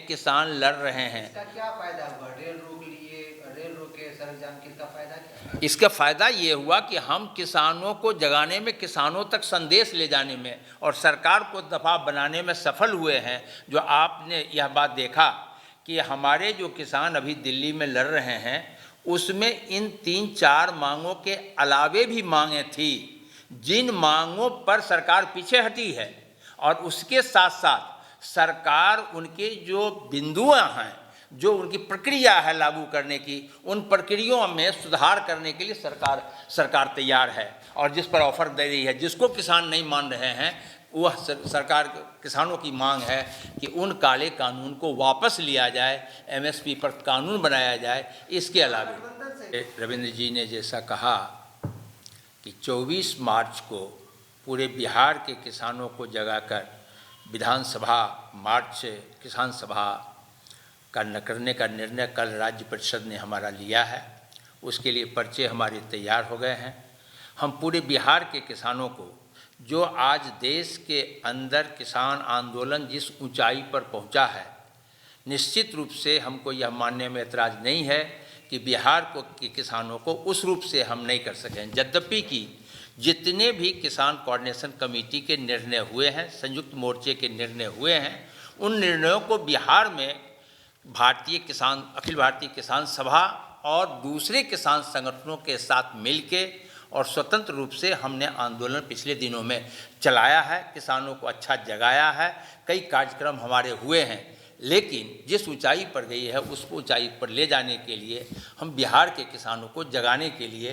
किसान लड़ रहे हैं। इसका क्या फायदा हुआ? रेल रोक लिए, रेल रोके, सड़क जाम, किसका फायदा क्या? इसका फायदा ये हुआ कि हम किसानों को जगाने में, किसानों तक संदेश ले जाने में और सरकार को दबाव बनाने में सफल हुए हैं। जो आपने यह बात देखा कि हमारे जो किसान अभी दिल्ली में लड़ रहे हैं, उसमें इन 3-4 मांगों के अलावे भी मांगें थी, जिन मांगों पर सरकार पीछे हटी है, और उसके साथ साथ सरकार उनके जो बिंदुआं हैं, जो उनकी प्रक्रिया है लागू करने की, उन प्रक्रियाओं में सुधार करने के लिए सरकार तैयार है। और जिस पर ऑफर दे रही है, जिसको किसान नहीं मान रहे हैं, वह सरकार किसानों की मांग है कि उन काले कानून को वापस लिया जाए, एमएसपी पर कानून बनाया जाए। इसके अलावा रविंद्र जी ने जैसा कहा कि 24 मार्च को पूरे बिहार के किसानों को जगाकर विधानसभा मार्च किसान सभा करने का निर्णय कल राज्य परिषद ने हमारा लिया है। उसके लिए पर्चे हमारे तैयार हो गए हैं। हम पूरे बिहार के किसानों को, जो आज देश के अंदर किसान आंदोलन जिस ऊंचाई पर पहुंचा है, निश्चित रूप से हमको यह मानने में एतराज़ नहीं है कि बिहार के किसानों को उस रूप से हम नहीं कर सकें। यद्यपि कि जितने भी किसान कोऑर्डिनेशन कमेटी के निर्णय हुए हैं, संयुक्त मोर्चे के निर्णय हुए हैं, उन निर्णयों को बिहार में अखिल भारतीय किसान सभा और दूसरे किसान संगठनों के साथ मिलके और स्वतंत्र रूप से हमने आंदोलन पिछले दिनों में चलाया है, किसानों को अच्छा जगाया है। कई कार्यक्रम हमारे हुए हैं, लेकिन जिस ऊंचाई पर गई है उस ऊंचाई पर ले जाने के लिए हम बिहार के किसानों को जगाने के लिए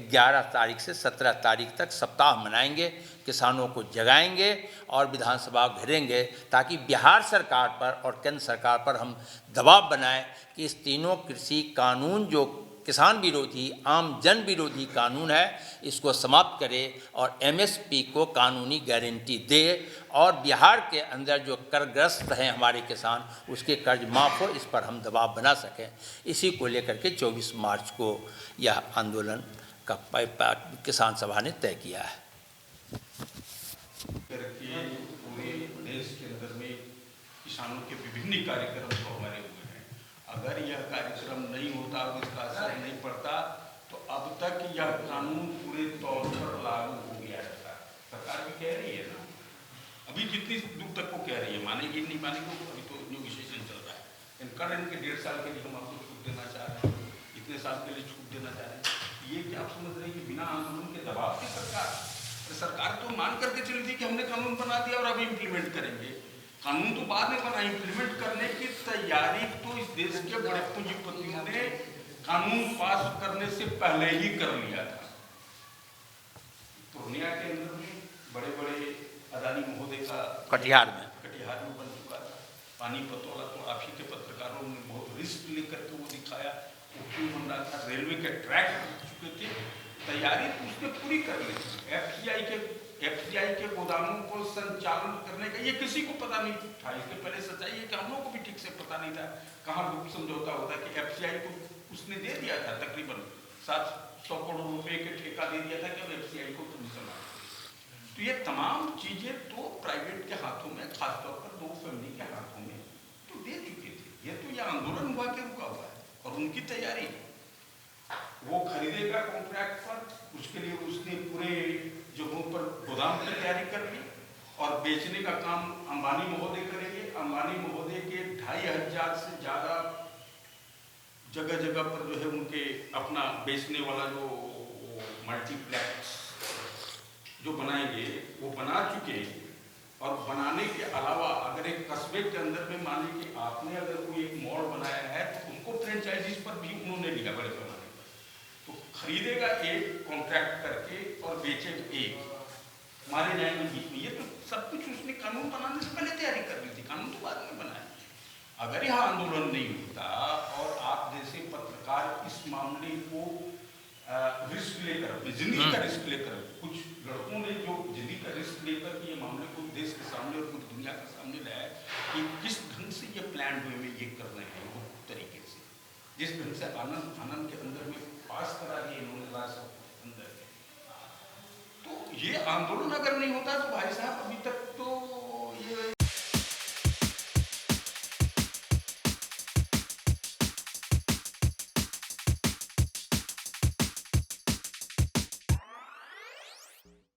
11 तारीख से 17 तारीख तक सप्ताह मनाएंगे, किसानों को जगाएंगे और विधानसभा घेरेंगे, ताकि बिहार सरकार पर और केंद्र सरकार पर हम दबाव बनाएं कि इस तीनों कृषि कानून, जो किसान विरोधी, आम जन विरोधी कानून है, इसको समाप्त करे और एमएसपी को कानूनी गारंटी दे, और बिहार के अंदर जो कर्जग्रस्त हैं हमारे किसान, उसके कर्ज माफ़ हो, इस पर हम दबाव बना सकें। इसी को लेकर के 24 मार्च को यह आंदोलन का किसान सभा ने तय किया है। पूरे देश के अंदर में किसानों के विभिन्न कार्यक्रम तो हमारे हुए हैं। अगर यह कार्यक्रम नहीं होता और इसका असर नहीं पड़ता तो अब तक यह कानून पूरे तौर पर लागू हो गया था। सरकार भी कह रही है ना, अभी जितनी दूर तक को कह रही है, मानेगी नहीं मानेगी, अभी तो नेगोशिएशन चल रहा है। करंट के 1.5 साल के लिए हम आपको छूट देना चाह रहे हैं, इतने साल के लिए छूट देना चाह रहे हैं। ये क्या आप समझ रहे हैं कि बिना आंदोलन के दबाव की सरकार तो मान करके चली थी कि हमने कानून बना दिया और अभी इम्प्लीमेंट करेंगे। कानून तो बाद में बना, इम्प्लीमेंट करने की तैयारी तो इस देश के बड़े पूंजीपतियों ने कानून पास करने से पहले ही कर लिया था। पूर्णिया के अंदर में बड़े बड़े अदानी महोदय का कटिहार में बन चुका था। पानीपत वाला तो आप ही के पत्रकारों ने बहुत रिस्क लेकर के वो दिखाया, वो क्यों बन रहा था। रेलवे के ट्रैक बन चुके थे, तैयारी तो उसने पूरी कर ली। एफसीआई के गोदामों को संचालन करने का ये किसी को पता नहीं था। इसके पहले सच्चाई है कि हम लोग को भी ठीक से पता नहीं था। कहाँ गुप्त समझौता होता है कि एफसीआई को उसने दे दिया था, तकरीबन 700 करोड़ रुपए के ठेका दे दिया था कि अब एफसीआई को तुम संभालो। तो ये तमाम चीजें तो प्राइवेट के हाथों में, खासतौर पर 2 फैमिली के हाथों में तो दे चुके थे। ये तो ये आंदोलन हुआ के रुका हुआ है और उनकी तैयारी, वो खरीदेगा कॉन्ट्रैक्ट पर, उसके लिए उसने पूरे जगहों पर गोदाम की तैयारी कर ली और बेचने का काम अंबानी महोदय करेंगे। अंबानी महोदय के 2500 से ज़्यादा जगह जगह पर जो है उनके अपना बेचने वाला जो मल्टीप्लेक्स जो बनाएंगे वो बना चुके। और बनाने के अलावा अगर एक कस्बे के अंदर में मान लीजिए कि आपने अगर कोई एक मॉल बनाया है तो उसको फ्रेंचाइजीज पर भी उन्होंने लिया बड़े पैमाने पर। तो खरीदेगा एक कॉन्ट्रैक्ट करके और बेचेगा एक, मारे जाएंगे बीच में। ये तो सब कुछ उसने कानून बनाने से पहले तैयारी कर ली थी, कानून तो बाद में बनाया। अगर यह आंदोलन नहीं होता और आप जैसे पत्रकार इस मामले को रिस्क लेकर, अपनी जिंदगी का रिस्क लेकर, कुछ लड़कों ने जो जिंदगी का रिस्क लेकर के ये मामले को देश के सामने और पूरी दुनिया के सामने लाया कि किस ढंग से ये प्लान वे में ये कर रहे हैं, वो तरीके से जिस ढंग से आनंद के अंदर में पास करा दिए इन्होंने राज्यसभा के अंदर। तो ये आंदोलन अगर नहीं होता तो भाई साहब अभी तक